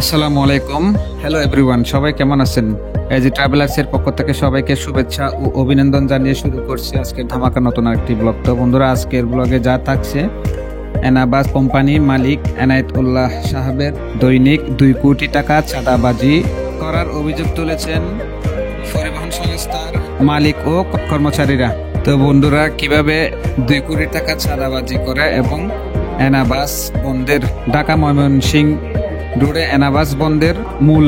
আসসালামু আলাইকুম। Hello everyone, সবাই কেমন আছেন? এজি ট্রাভেলার্স এর পক্ষ থেকে সবাইকে শুভেচ্ছা ও অভিনন্দন জানিয়ে শুরু করছি আজকের ধামাকা নতুন একটি ব্লগ। তো বন্ধুরা, আজকের ব্লগে যা থাকছে, এনাবাস কোম্পানি মালিক এনায়েত উল্লাহ সাহেবের দৈনিক 2 কোটি টাকা চাঁদাবাজি করার অভিযোগ তুলেছেন পরিবহন সংস্থার মালিক ও কর্মচারীরা। তো বন্ধুরা, কিভাবে 2 কোটি টাকা চাঁদাবাজি করে এবং এনাবাস বন্ধের, ঢাকা ময়মনসিংহ রোডে এনাবাস বন্ধের মূল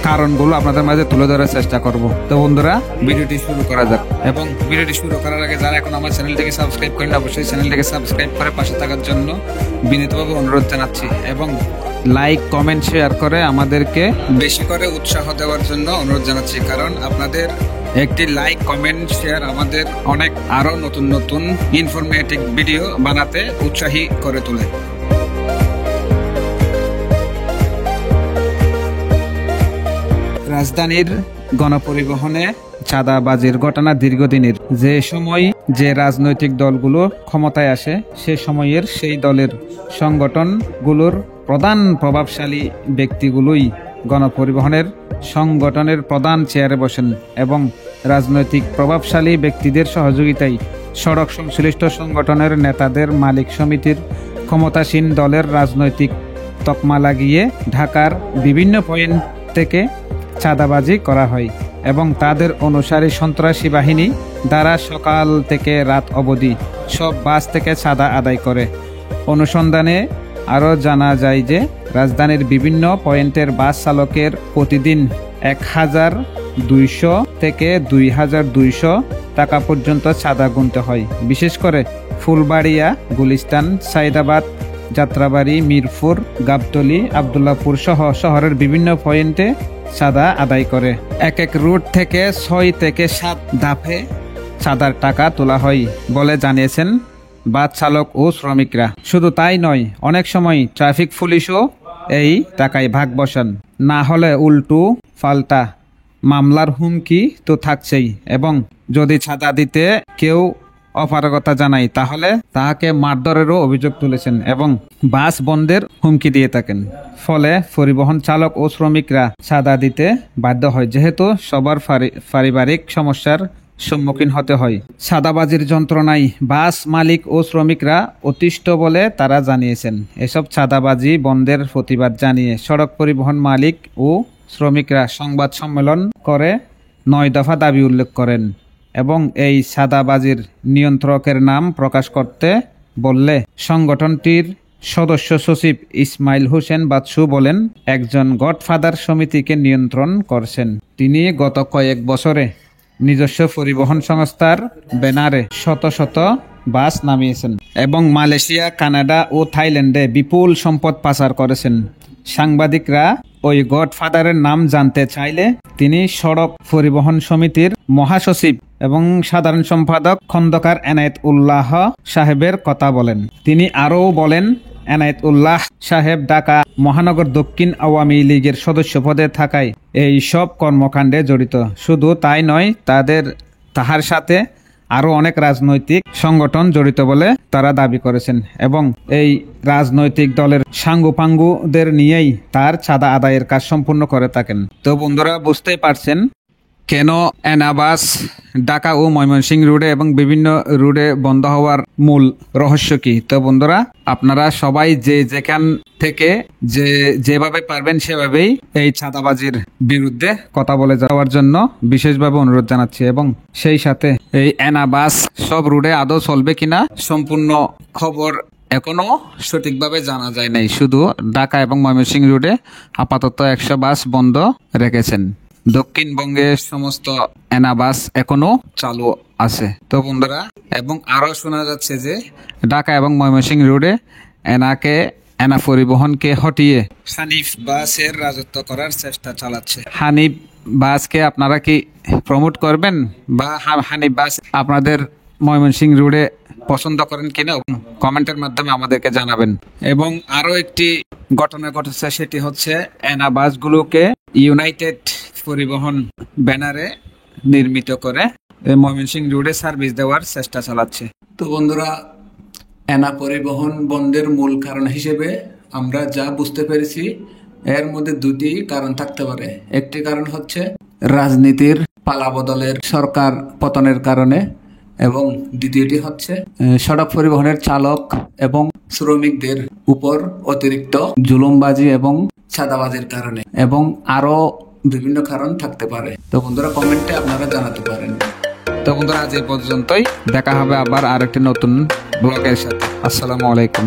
কারণগুলো আপনাদের মাঝে তুলে ধরার চেষ্টা করব। তো বন্ধুরা, ভিডিওটি শুরু করা যাক। এবং ভিডিওটি শুরু করার আগে যারা এখন আমার চ্যানেলটিকে সাবস্ক্রাইব করেন, অবশ্যই চ্যানেলটিকে সাবস্ক্রাইব করে পাশে থাকার জন্য বিনীতভাবে অনুরোধ জানাচ্ছি। এবং লাইক, কমেন্ট, শেয়ার করে আমাদেরকে বেশি করে উৎসাহ দেওয়ার জন্য অনুরোধ জানাচ্ছি, কারণ আপনাদের একটি লাইক, কমেন্ট, শেয়ার আমাদের অনেক আরো নতুন নতুন ইনফরমেটিভ ভিডিও বানাতে উৎসাহী করে তোলে। রাজধানীর গণপরিবহনে চাঁদাবাজির ঘটনা দীর্ঘদিনের। যে সময় যে রাজনৈতিক দলগুলো ক্ষমতায় আসে, সে সময়ের সেই দলের সংগঠনগুলোর প্রধান প্রভাবশালী ব্যক্তিগুলোই গণপরিবহনের সংগঠনের প্রধান চেয়ারে বসেন এবং রাজনৈতিক প্রভাবশালী ব্যক্তিদের সহযোগিতায় সড়ক সংশ্লিষ্ট সংগঠনের নেতাদের মালিক সমিতির ক্ষমতাসীন দলের রাজনৈতিক তকমা লাগিয়ে ঢাকার বিভিন্ন পয়েন্ট থেকে চাঁদাবাজি করা হয় এবং তাদের অনুসারী সন্ত্রাসী বাহিনী দ্বারা সকাল থেকে রাত অবধি সব বাস থেকে চাঁদা আদায় করে। অনুসন্ধানে আরও জানা যায় যে রাজধানীর বিভিন্ন পয়েন্টের বাস চালকের প্রতিদিন 1200 থেকে 2200 টাকা পর্যন্ত চাঁদা গুনতে হয়। বিশেষ করে ফুলবাড়িয়া, গুলিস্তান, সাইদাবাদ, যাত্রাবাড়ি, মিরপুর, গাবতলী, আবদুল্লাপুর সহ শহরের বিভিন্ন পয়েন্টে চাঁদা আদায় করে। এক এক রুট থেকে 6 থেকে 7 ধাপে চাঁদার টাকা তোলা হয় বলে জানিয়েছেন বাস চালক ও শ্রমিকরা। শুধু তাই নয়, অনেক সময় ট্রাফিক পুলিশও এই টাকায় ভাগ বসান। না হলে উল্টো পাল্টা মামলার হুমকি তো থাকছেই, এবং যদি চাঁদা দিতে কেউ অপারগতা জানায় তাহলে তাহাকে মারধরেরও অভিযোগ তুলেছেন এবং বাস বন্ধের হুমকি দিয়ে থাকেন। ফলে পরিবহন চালক ও শ্রমিকরা চাঁদা দিতে বাধ্য হয়, যেহেতু সবার পারিবারিক সমস্যার সম্মুখীন হতে হয়। চাঁদাবাজির যন্ত্রণায় বাস মালিক ও শ্রমিকরা অতিষ্ঠ বলে তারা জানিয়েছেন। এসব চাঁদাবাজি বন্ধের প্রতিবাদ জানিয়ে সড়ক পরিবহন মালিক ও শ্রমিকরা সংবাদ সম্মেলন করে 9 দফা দাবি উল্লেখ করেন এবং এই চাঁদাবাজির নিয়ন্ত্রকের নাম প্রকাশ করতে বললে সংগঠনটির সদস্য সচিব ইসমাইল হোসেন বাদশু বলেন, একজন গডফাদার সমিতিকে নিয়ন্ত্রণ করছেন। তিনি গত কয়েক বছরে নিজস্ব পরিবহন সংস্থার ব্যানারে শত শত বাস নামিয়েছেন এবং মালয়েশিয়া, কানাডা ও থাইল্যান্ডে বিপুল সম্পদ পাচার করেছেন। সাংবাদিকরা ওই গডফাদারের নাম জানতে চাইলে তিনি সড়ক পরিবহন সমিতির মহাসচিব এবং সাধারণ সম্পাদক খন্দকার এনায়েত উল্লাহ সাহেবের কথা বলেন। তিনি আরও বলেন, এনায়েত উল্লাহ সাহেব ঢাকা মহানগর দক্ষিণ আওয়ামী লীগের সদস্য পদে থাকায় এই সব কর্মকাণ্ডে জড়িত। শুধু তাই নয়, তাহার সাথে আরও অনেক রাজনৈতিক সংগঠন জড়িত বলে তারা দাবি করেছেন এবং এই রাজনৈতিক দলের সাঙ্গুপাঙ্গুদের নিয়েই তার চাঁদা আদায়ের কাজ সম্পূর্ণ করে থাকেন। তো বন্ধুরা, বুঝতেই পারছেন কেন এনাবাস ঢাকা ও ময়মনসিংহ রোডে এবং বিভিন্ন রোডে বন্ধ হওয়ার মূল রহস্য কি। তো বন্ধুরা, আপনারা সবাই যেখান থেকে যেভাবে পারবেন সেভাবেই এই চাঁদাবাজির বিরুদ্ধে কথা বলে যাওয়ার জন্য বিশেষভাবে অনুরোধ জানাচ্ছি। এবং সেই সাথে এই এনাবাস সব রোডে আদৌ চলবে কিনা সম্পূর্ণ খবর এখনো সঠিকভাবে জানা যায় নাই। শুধু ঢাকা এবং ময়মনসিংহ রোডে আপাতত 100 বাস বন্ধ রেখেছেন। দক্ষিণবঙ্গের সমস্ত এনাবাস এখনো চালু আছে। তো বন্ধুরা, এবং আরো শোনা যাচ্ছে যে ঢাকা এবং ময়মনসিংহ রোডে এনা পরিবহনকে হটিয়ে হানিফ বাসের রাজত্ব করার চেষ্টা চালাচ্ছে। হানিফ বাসকে আপনারা কি প্রমোট করবেন, বা হানিফ বাস আপনাদের ময়মনসিংহ রোডে পছন্দ করেন কিনা কমেন্টের মাধ্যমে আমাদেরকে জানাবেন। এবং আরো একটি ঘটনা ঘটেছে, সেটি হচ্ছে এনা বাসগুলোকে ইউনাইটেড পরিবহন ব্যানারে নির্মিত করে ময়মনসিংহ রোডে সার্ভিস দেওয়ার চেষ্টা চালাচ্ছে। তো বন্ধুরা, এনা পরিবহন বন্ধের মূল কারণ হিসেবে আমরা যা বুঝতে পেরেছি, এর মধ্যে দুটি কারণ থাকতে পারে। একটি কারণ হচ্ছে রাজনীতির পালাবদলের, সরকার পতনের কারণে, এবং দ্বিতীয়টি হচ্ছে সড়ক পরিবহনের চালক এবং শ্রমিকদের উপর অতিরিক্ত জুলুমবাজি এবং চাঁদাবাজির কারণে, এবং আরো বিভিন্ন কারণ থাকতে পারে। তো বন্ধুরা, কমেন্টে আপনারা জানাতে পারেন। তো বন্ধুরা, আজ এই পর্যন্তই। দেখা হবে আবার আরেকটি নতুন ব্লগের সাথে। আসসালামু আলাইকুম।